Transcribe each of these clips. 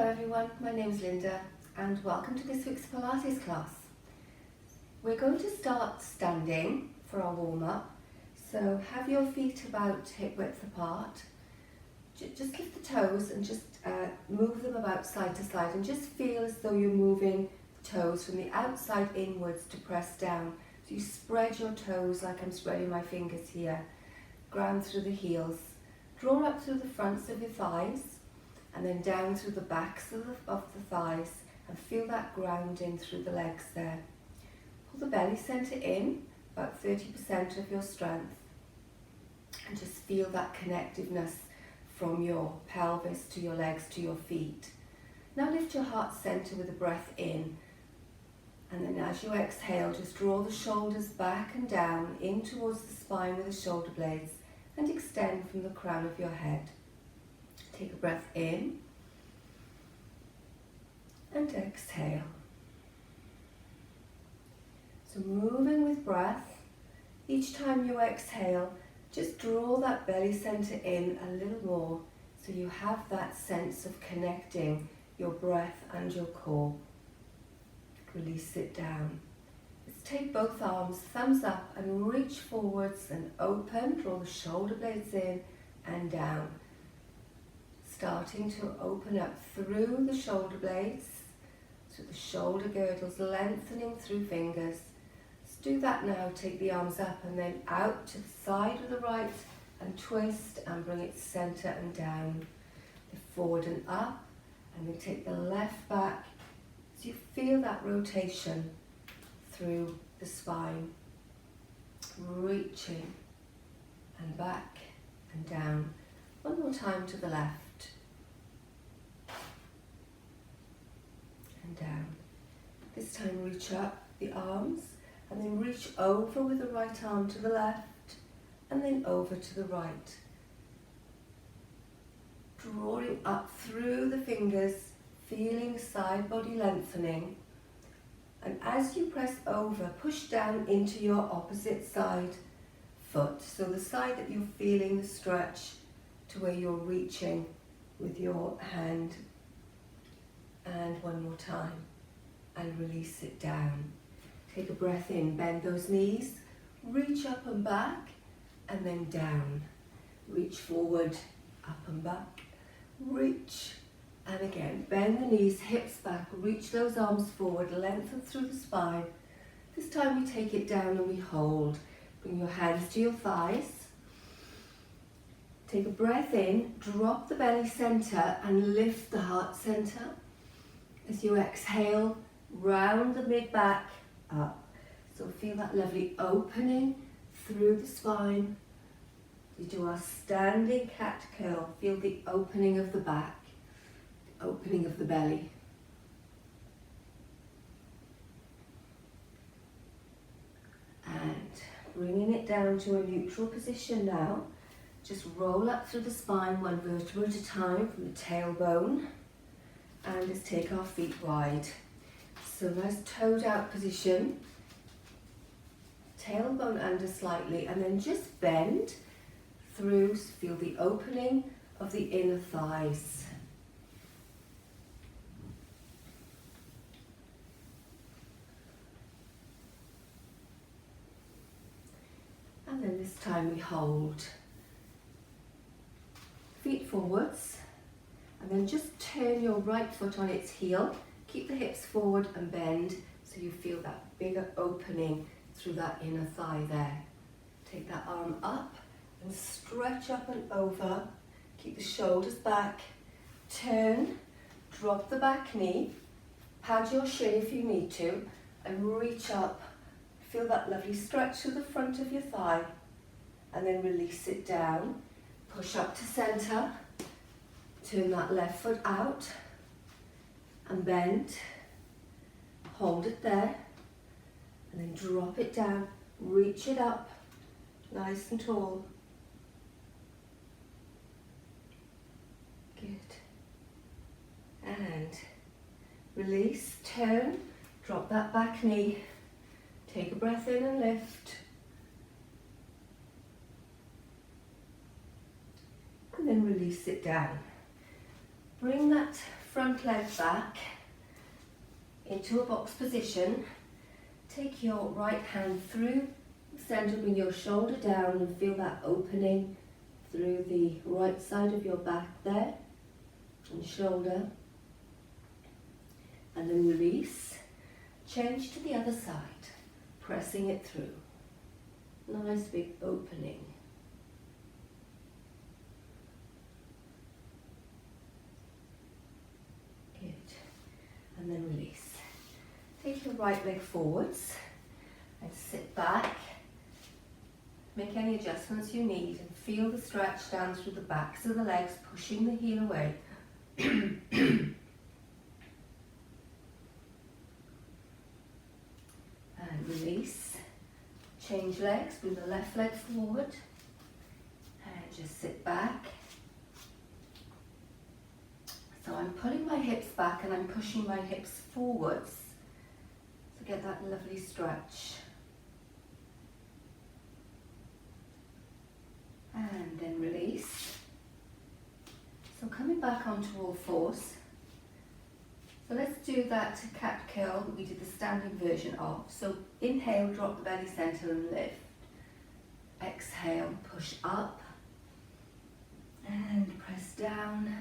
Hello everyone, my name is Linda and welcome to this week's Pilates class. We're going to start standing for our warm-up, so have your feet about hip width apart. Just lift the toes and just move them about side to side and just feel as though you're moving the toes from the outside inwards to press down. So you spread your toes like I'm spreading my fingers here, ground through the heels, draw up through the fronts of your thighs and then down through the backs of the thighs and feel that grounding through the legs there. Pull the belly centre in, about 30% of your strength, and just feel that connectiveness from your pelvis to your legs to your feet. Now lift your heart centre with a breath in, and then as you exhale just draw the shoulders back and down in towards the spine with the shoulder blades and extend from the crown of your head. Take a breath in and exhale. So moving with breath, each time you exhale, just draw that belly centre in a little more so you have that sense of connecting your breath and your core. Release it down. Let's take both arms, thumbs up, and reach forwards and open. Draw the shoulder blades in and down. Starting to open up through the shoulder blades, so the shoulder girdles lengthening through fingers. Let's do that now. Take the arms up and then out to the side of the right and twist and bring it center and down. Forward and up, and then take the left back so you feel that rotation through the spine. Reaching and back and down. One more time to the left. And down. This time reach up the arms and then reach over with the right arm to the left and then over to the right. Drawing up through the fingers, feeling side body lengthening. And as you press over, push down into your opposite side foot. So the side that you're feeling the stretch to where you're reaching with your hand. And one more time, and release it down. Take a breath in, bend those knees, reach up and back, and then down. Reach forward, up and back, reach, and again, bend the knees, hips back, reach those arms forward, lengthen through the spine. This time we take it down and we hold. Bring your hands to your thighs. Take a breath in, drop the belly center and lift the heart center. As you exhale, round the mid-back up. So feel that lovely opening through the spine. We do our standing cat curl. Feel the opening of the back, the opening of the belly. And bringing it down to a neutral position now. Just roll up through the spine, one vertebra at a time from the tailbone. And let's take our feet wide. So nice toed out position. Tailbone under slightly and then just bend through, feel the opening of the inner thighs. And then this time we hold. Feet forwards. And then just turn your right foot on its heel. Keep the hips forward and bend so you feel that bigger opening through that inner thigh there. Take that arm up and stretch up and over. Keep the shoulders back. Turn, drop the back knee. Pad your shin if you need to and reach up. Feel that lovely stretch through the front of your thigh and then release it down. Push up to center. Turn that left foot out and bend, hold it there, and then drop it down, reach it up, nice and tall. Good. And release, turn, drop that back knee, take a breath in and lift. And then release it down. Bring that front leg back into a box position. Take your right hand through the centre, bring your shoulder down and feel that opening through the right side of your back there and shoulder. And then release. Change to the other side, pressing it through. Nice big opening. Good. And then release. Take your right leg forwards and sit back. Make any adjustments you need and feel the stretch down through the backs of the legs, pushing the heel away. And release. Change legs, bring the left leg forward and just sit back. So I'm pulling my hips back and I'm pushing my hips forwards to get that lovely stretch. And then release. So coming back onto all fours. So let's do that cat curl that we did the standing version of. So inhale, drop the belly center and lift. Exhale, push up and press down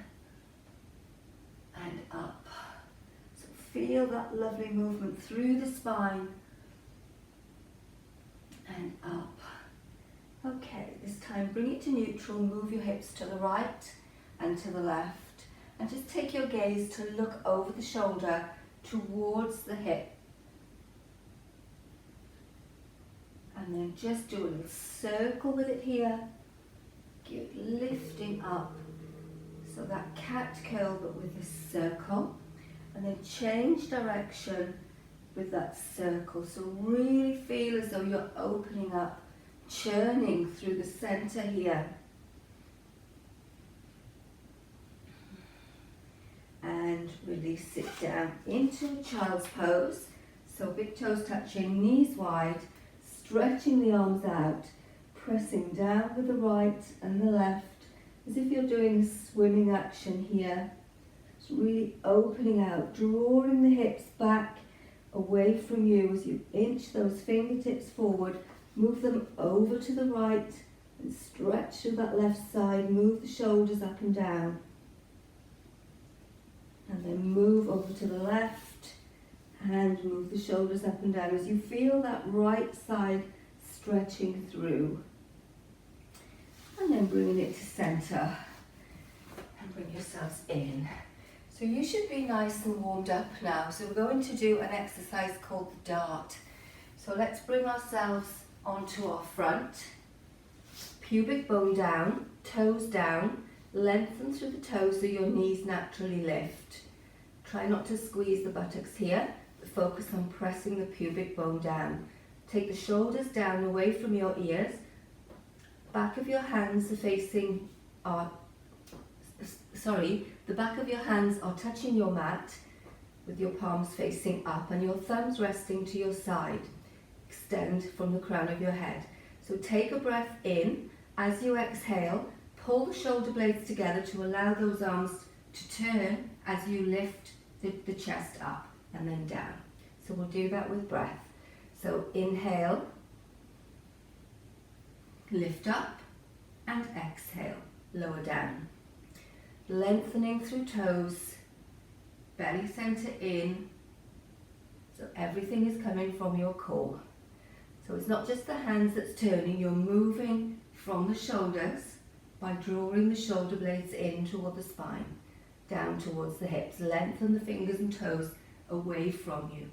and up. So feel that lovely movement through the spine and up. Okay, this time bring it to neutral, move your hips to the right and to the left. And just take your gaze to look over the shoulder towards the hip. And then just do a little circle with it here. Keep lifting up. So that cat curl but with a circle. And then change direction with that circle. So really feel as though you're opening up, churning through the center here. And release it down into a child's pose. So big toes touching, knees wide, stretching the arms out, pressing down with the right and the left, as if you're doing a swimming action here. It's really opening out, drawing the hips back away from you as you inch those fingertips forward, move them over to the right and stretch to that left side, move the shoulders up and down. And then move over to the left and move the shoulders up and down as you feel that right side stretching through. And then bringing it to center and bring yourselves in. So you should be nice and warmed up now. So we're going to do an exercise called the dart. So let's bring ourselves onto our front, pubic bone down, toes down. Lengthen through the toes so your knees naturally lift. Try not to squeeze the buttocks here, but focus on pressing the pubic bone down. Take the shoulders down away from your ears. Back of your hands are facing, the back of your hands are touching your mat with your palms facing up and your thumbs resting to your side. Extend from the crown of your head. So take a breath in. As you exhale, pull the shoulder blades together to allow those arms to turn as you lift the chest up and then down. So we'll do that with breath. So inhale, lift up and exhale, lower down. Lengthening through toes, belly center in, so everything is coming from your core. So it's not just the hands that's turning, you're moving from the shoulders by drawing the shoulder blades in toward the spine, down towards the hips. Lengthen the fingers and toes away from you.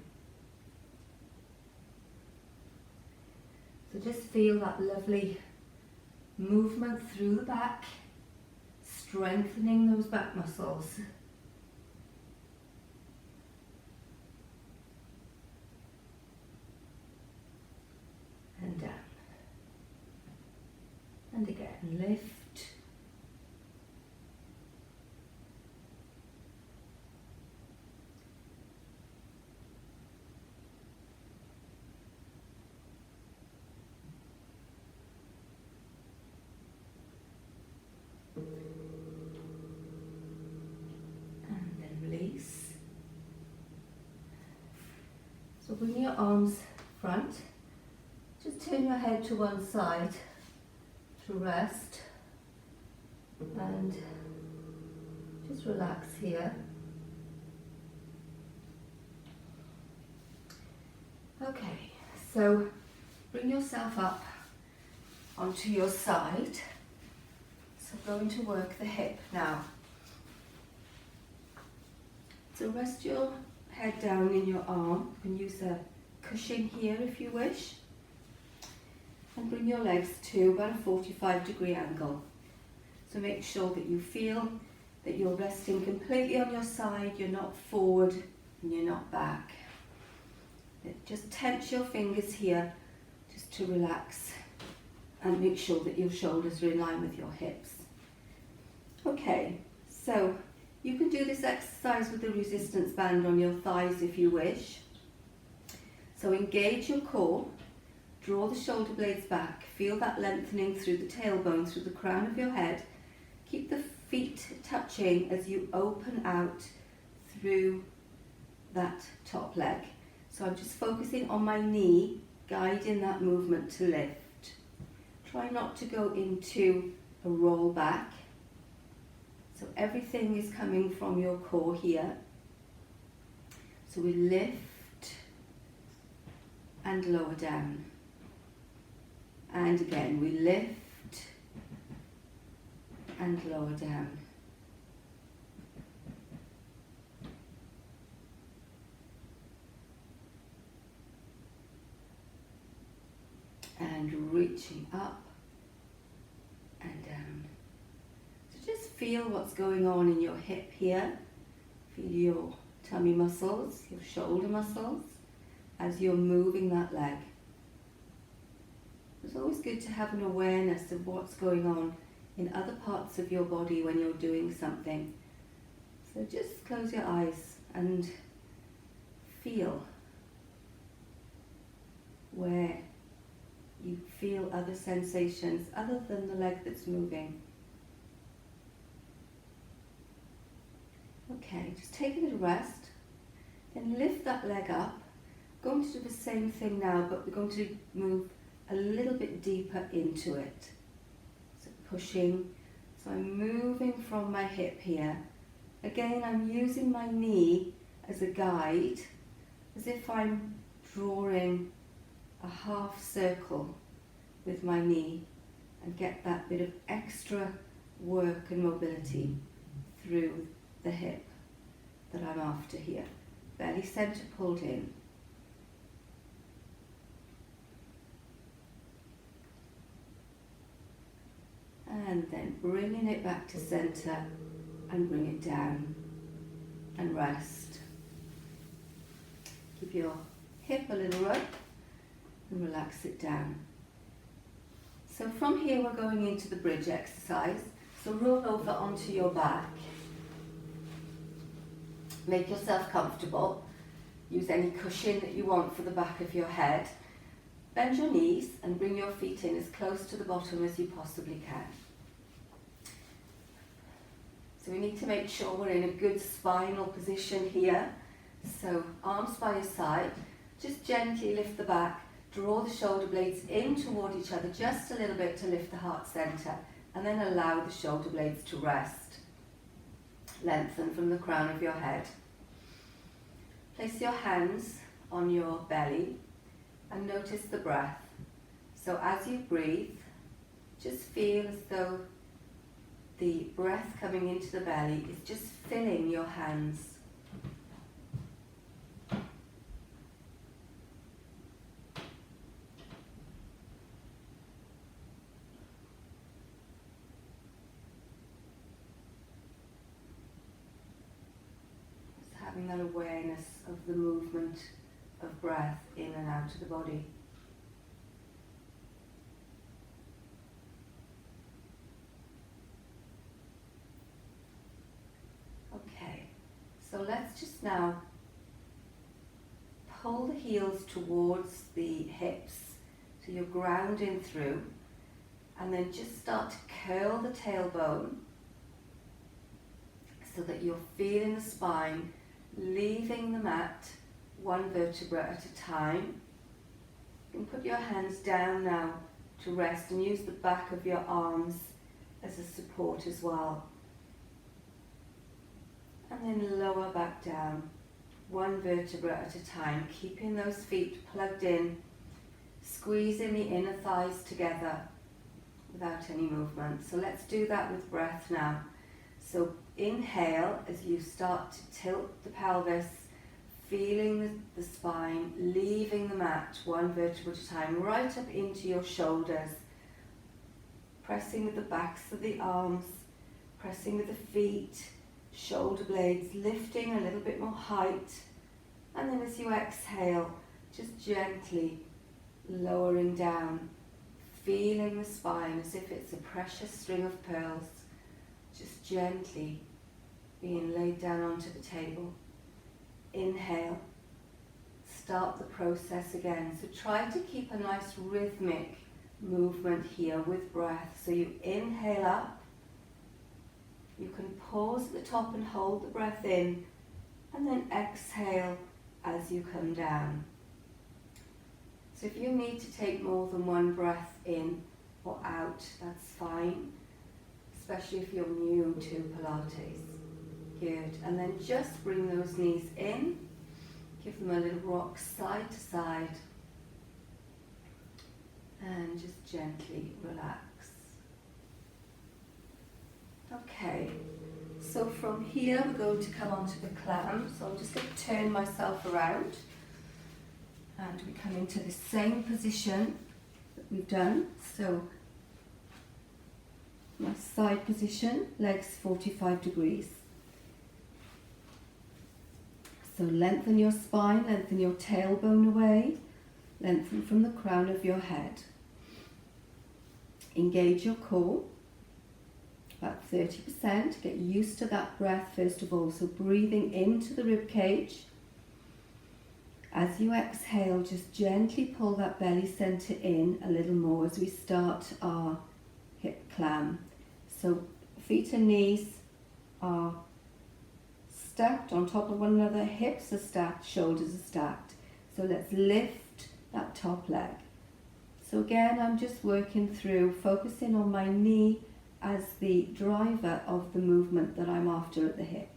So just feel that lovely movement through the back, strengthening those back muscles. And down. And again, lift. And then release. So bring your arms front. Just turn your head to one side to rest and just relax here. Okay, so bring yourself up onto your side. So going to work the hip now. So rest your head down in your arm. You can use a cushion here if you wish. And bring your legs to about a 45-degree angle. So make sure that you feel that you're resting completely on your side, you're not forward and you're not back. Just tense your fingers here just to relax and make sure that your shoulders are in line with your hips. Okay, so you can do this exercise with the resistance band on your thighs if you wish. So engage your core, draw the shoulder blades back, feel that lengthening through the tailbone, through the crown of your head. Keep the feet touching as you open out through that top leg. So I'm just focusing on my knee, guiding that movement to lift. Try not to go into a roll back. So everything is coming from your core here. So we lift and lower down. And again, we lift and lower down. And reaching up and down. So just feel what's going on in your hip here. Feel your tummy muscles, your shoulder muscles, as you're moving that leg. It's always good to have an awareness of what's going on in other parts of your body when you're doing something. So just close your eyes and feel where you feel other sensations other than the leg that's moving. Okay, just take a little rest, then lift that leg up. We're going to do the same thing now, but we're going to move a little bit deeper into it. So pushing, so I'm moving from my hip here. Again, I'm using my knee as a guide, as if I'm drawing a half circle with my knee and get that bit of extra work and mobility through the hip that I'm after here. Belly center pulled in. And then bringing it back to center and bring it down and rest. Give your hip a little rub and relax it down. So from here we're going into the bridge exercise. So roll over onto your back. Make yourself comfortable. Use any cushion that you want for the back of your head. Bend your knees and bring your feet in as close to the bottom as you possibly can. So we need to make sure we're in a good spinal position here. So arms by your side. Just gently lift the back. Draw the shoulder blades in toward each other just a little bit to lift the heart center, and then allow the shoulder blades to rest. Lengthen from the crown of your head. Place your hands on your belly and notice the breath. So as you breathe, just feel as though the breath coming into the belly is just filling your hands. Having that awareness of the movement of breath in and out of the body. Okay, so let's just now pull the heels towards the hips, so you're grounding through, and then just start to curl the tailbone so that you're feeling the spine leaving the mat one vertebra at a time. You can put your hands down now to rest and use the back of your arms as a support as well. And then lower back down, one vertebra at a time, keeping those feet plugged in, squeezing the inner thighs together without any movement. So let's do that with breath now. So inhale as you start to tilt the pelvis, feeling the spine, leaving the mat one vertebra at a time, right up into your shoulders, pressing with the backs of the arms, pressing with the feet, shoulder blades, lifting a little bit more height, and then as you exhale, just gently lowering down, feeling the spine as if it's a precious string of pearls, just gently being laid down onto the table. Inhale, start the process again. So try to keep a nice rhythmic movement here with breath. So you inhale up, you can pause at the top and hold the breath in, and then exhale as you come down. So if you need to take more than one breath in or out, that's fine, especially if you're new to Pilates. Good, and then just bring those knees in, give them a little rock side to side, and just gently relax. Okay, so from here we're going to come onto the clam, so I'm just going to turn myself around, and we come into the same position that we've done. So my side position, legs 45 degrees. So lengthen your spine, lengthen your tailbone away, lengthen from the crown of your head. Engage your core, about 30%. Get used to that breath first of all. So breathing into the rib cage. As you exhale, just gently pull that belly center in a little more as we start our hip clam. So feet and knees are stacked on top of one another, hips are stacked, shoulders are stacked. So let's lift that top leg. So again, I'm just working through, focusing on my knee as the driver of the movement that I'm after at the hip.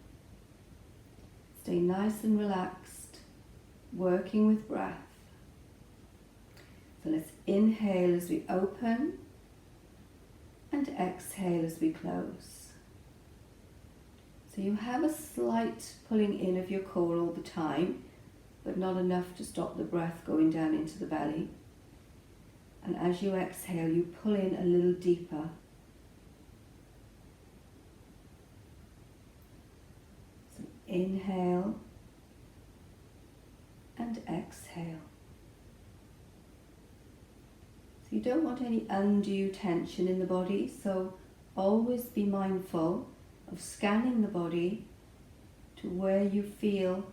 Stay nice and relaxed, working with breath. So let's inhale as we open and exhale as we close. So you have a slight pulling in of your core all the time, but not enough to stop the breath going down into the belly. And as you exhale, you pull in a little deeper. So inhale and exhale. So you don't want any undue tension in the body, so always be mindful of scanning the body to where you feel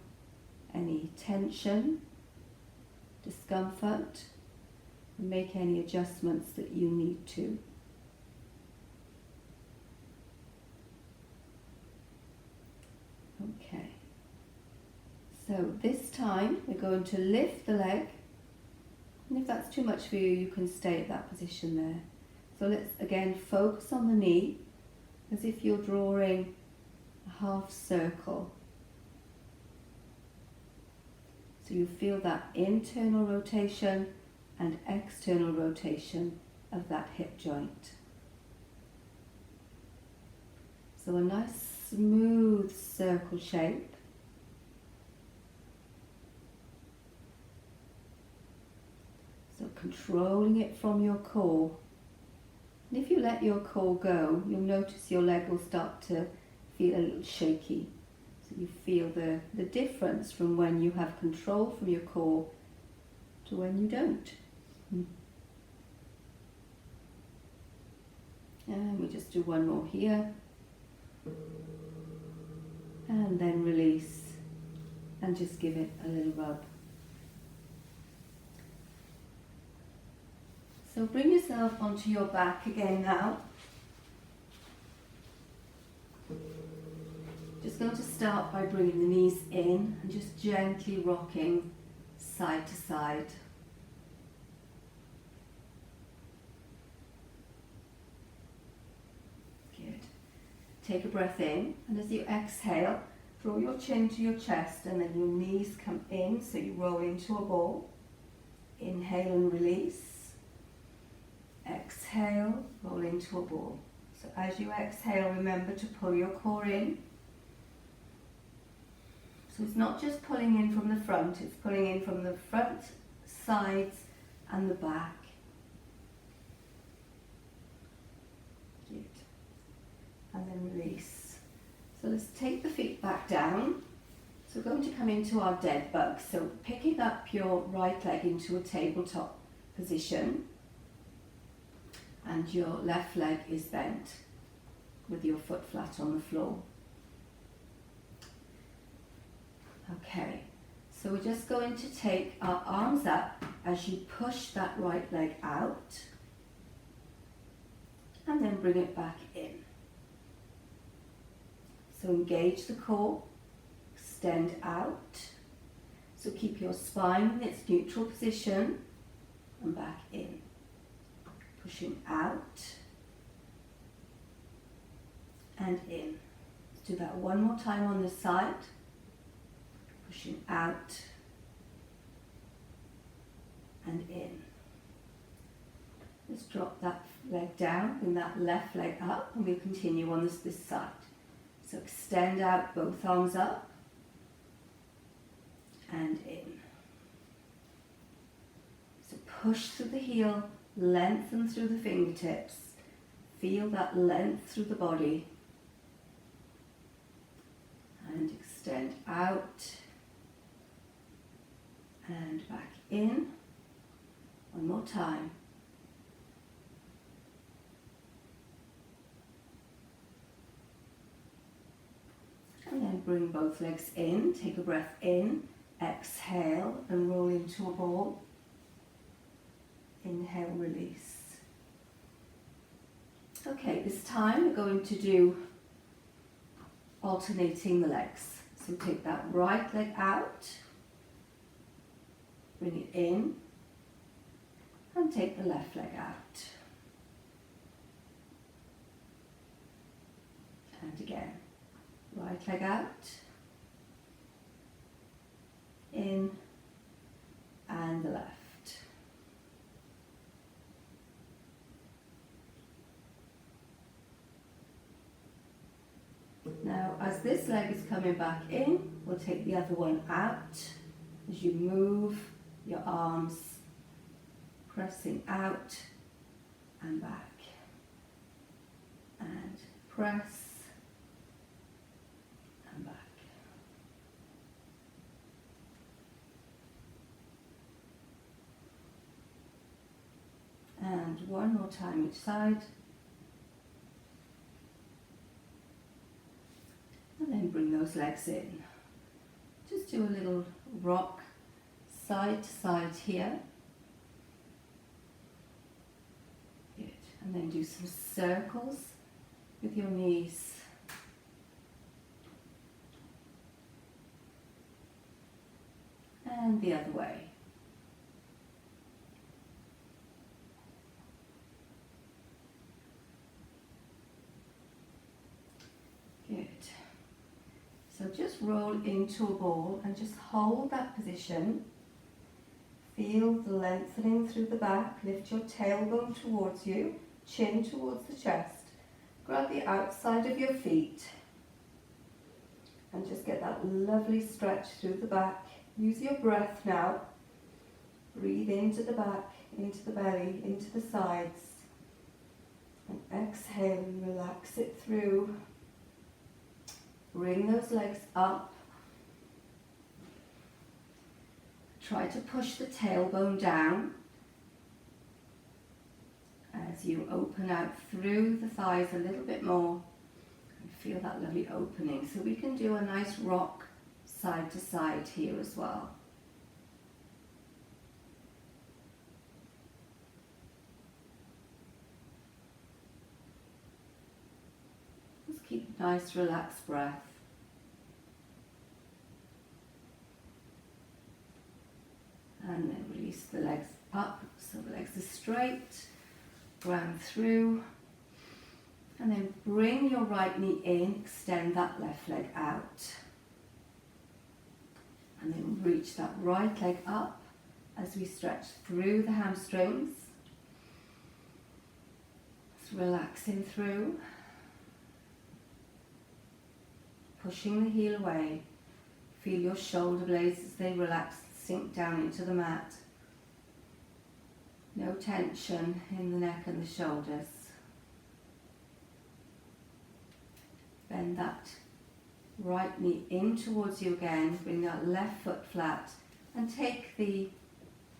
any tension, discomfort, and make any adjustments that you need to. Okay, so this time we're going to lift the leg, and if that's too much for you, you can stay at that position there. So let's again focus on the knee as if you're drawing a half circle. So you feel that internal rotation and external rotation of that hip joint. So a nice smooth circle shape. So controlling it from your core. And if you let your core go, you'll notice your leg will start to feel a little shaky. So you feel the difference from when you have control from your core to when you don't. And we just do one more here. And then release and just give it a little rub. So bring yourself onto your back again now. Just just going to start by bringing the knees in and just gently rocking side to side. Good. Take a breath in, and as you exhale, draw your chin to your chest, and then your knees come in, so you roll into a ball. Inhale and release. Exhale, roll into a ball. So as you exhale, remember to pull your core in. So it's not just pulling in from the front, it's pulling in from the front, sides and the back. Good. And then release. So let's take the feet back down. So we're going to come into our dead bug. So picking up your right leg into a tabletop position, and your left leg is bent with your foot flat on the floor. Okay, so we're just going to take our arms up as you push that right leg out, and then bring it back in. So engage the core, extend out. So keep your spine in its neutral position and back in. Pushing out and in. Let's do that one more time on this side. Pushing out and in. Let's drop that leg down, bring that left leg up, and we'll continue on this side. So extend out both arms up and in. So push through the heel, lengthen through the fingertips. Feel that length through the body. And extend out and back in. One more time. And then bring both legs in. Take a breath in. Exhale and roll into a ball. Inhale, release. Okay, this time we're going to do alternating the legs. So take that right leg out, bring it in, and take the left leg out. And again, right leg out, in, and the left. Now, as this leg is coming back in, we'll take the other one out as you move your arms, pressing out and back. And press and back. And one more time each side. And then bring those legs in. Just do a little rock side to side here. Good. And then do some circles with your knees. And the other way. Good. So just roll into a ball and just hold that position. Feel the lengthening through the back. Lift your tailbone towards you, chin towards the chest. Grab the outside of your feet and just get that lovely stretch through the back. Use your breath now. Breathe into the back, into the belly, into the sides. And exhale and relax it through. Bring those legs up. Try to push the tailbone down as you open out through the thighs a little bit more. And feel that lovely opening. So we can do a nice rock side to side here as well. Just keep a nice relaxed breath. the legs up so the legs are straight, ground through, and then bring your right knee in, extend that left leg out. And then reach that right leg up as we stretch through the hamstrings. Just relaxing through. Pushing the heel away. Feel your shoulder blades as they relax, sink down into the mat. No tension in the neck and the shoulders. Bend that right knee in towards you again, bring that left foot flat and take the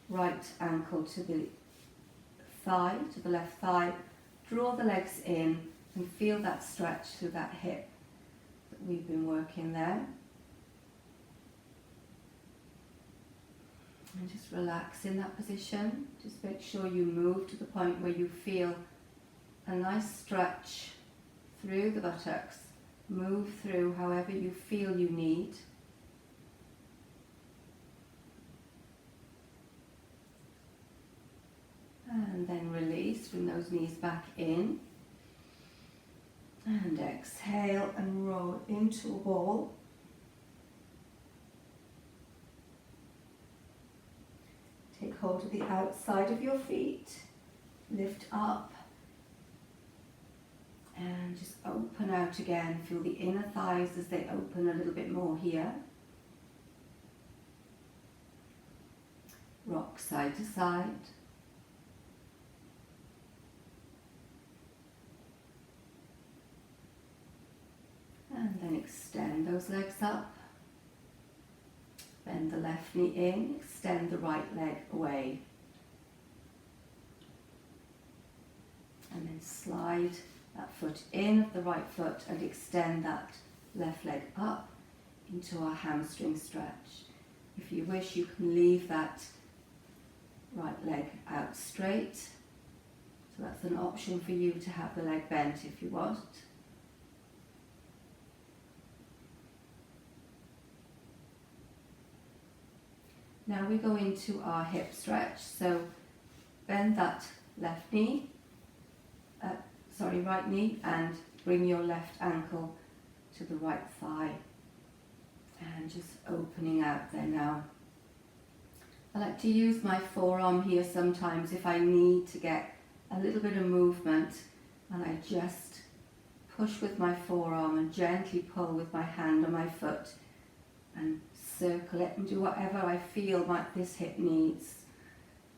right ankle to the thigh, to the left thigh. Draw the legs in and feel that stretch through that hip that we've been working there. And just relax in that position. Just make sure you move to the point where you feel a nice stretch through the buttocks. Move through however you feel you need. And then release, bring those knees back in. And exhale and roll into a ball. Take hold of the outside of your feet. Lift up. And just open out again. Feel the inner thighs as they open a little bit more here. Rock side to side. And then extend those legs up. Bend the left knee in, extend the right leg away. And then slide that foot in of the right foot and extend that left leg up into our hamstring stretch. If you wish, you can leave that right leg out straight. So that's an option for you to have the leg bent if you want. Now we go into our hip stretch. So bend that left knee, right knee, and bring your left ankle to the right thigh. And just opening out there now. I like to use my forearm here sometimes if I need to get a little bit of movement, and I just push with my forearm and gently pull with my hand on my foot and circle it and do whatever I feel like this hip needs,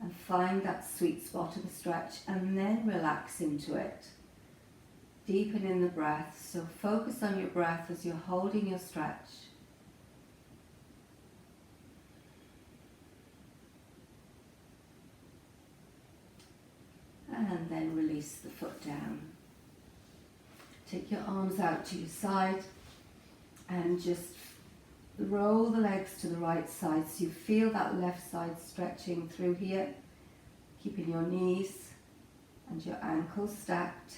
and find that sweet spot of the stretch and then relax into it. Deepen in the breath, so focus on your breath as you're holding your stretch. And then release the foot down. Take your arms out to your side and just roll the legs to the right side so you feel that left side stretching through here, keeping your knees and your ankles stacked.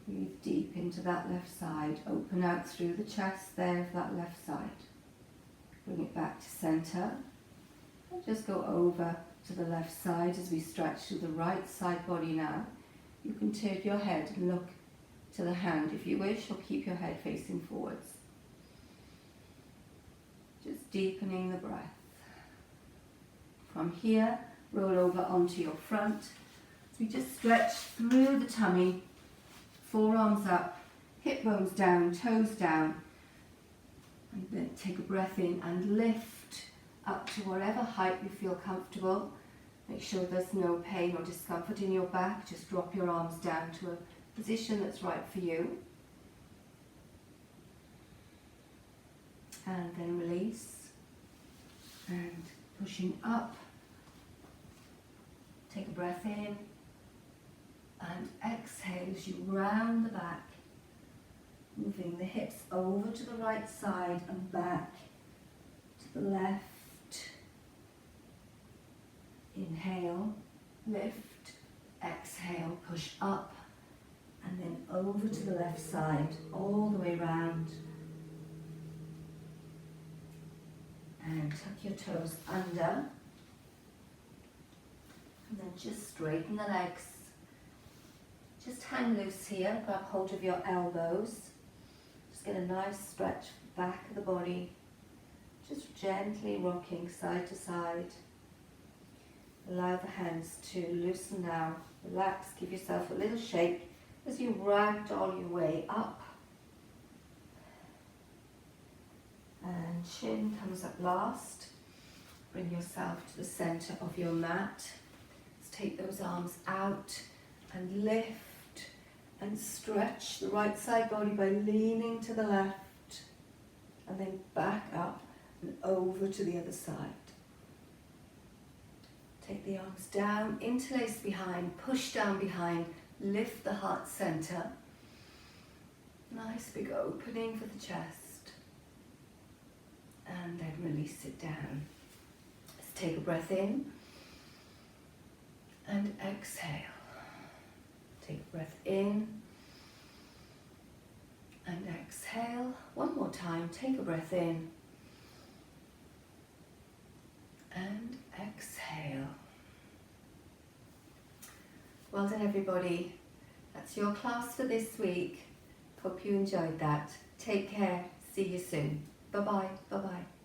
Breathe deep into that left side, open out through the chest there of that left side. Bring it back to center and just go over to the left side as we stretch to the right side body now. You can turn your head and look to the hand if you wish, or keep your head facing forwards. Just deepening the breath. From here, roll over onto your front. So we just stretch through the tummy, forearms up, hip bones down, toes down. And then take a breath in and lift up to whatever height you feel comfortable. Make sure there's no pain or discomfort in your back. Just drop your arms down to a position that's right for you. And then release. And pushing up. Take a breath in. And exhale as you round the back. Moving the hips over to the right side and back to the left. Inhale, lift, exhale, push up, and then over to the left side, all the way round. And tuck your toes under. And then just straighten the legs. Just hang loose here, grab hold of your elbows. Just get a nice stretch back of the body. Just gently rocking side to side. Allow the hands to loosen now. Relax, give yourself a little shake as you ragdoll your way up. And chin comes up last. Bring yourself to the center of your mat. Let's take those arms out and lift and stretch the right side body by leaning to the left and then back up and over to the other side. Take the arms down, interlace behind, push down behind, lift the heart center. Nice big opening for the chest. And then release it down. Let's take a breath in and exhale. Take a breath in and exhale. One more time, take a breath in and exhale. Well done, everybody. That's your class for this week. Hope you enjoyed that. Take care. See you soon. Bye-bye. Bye-bye.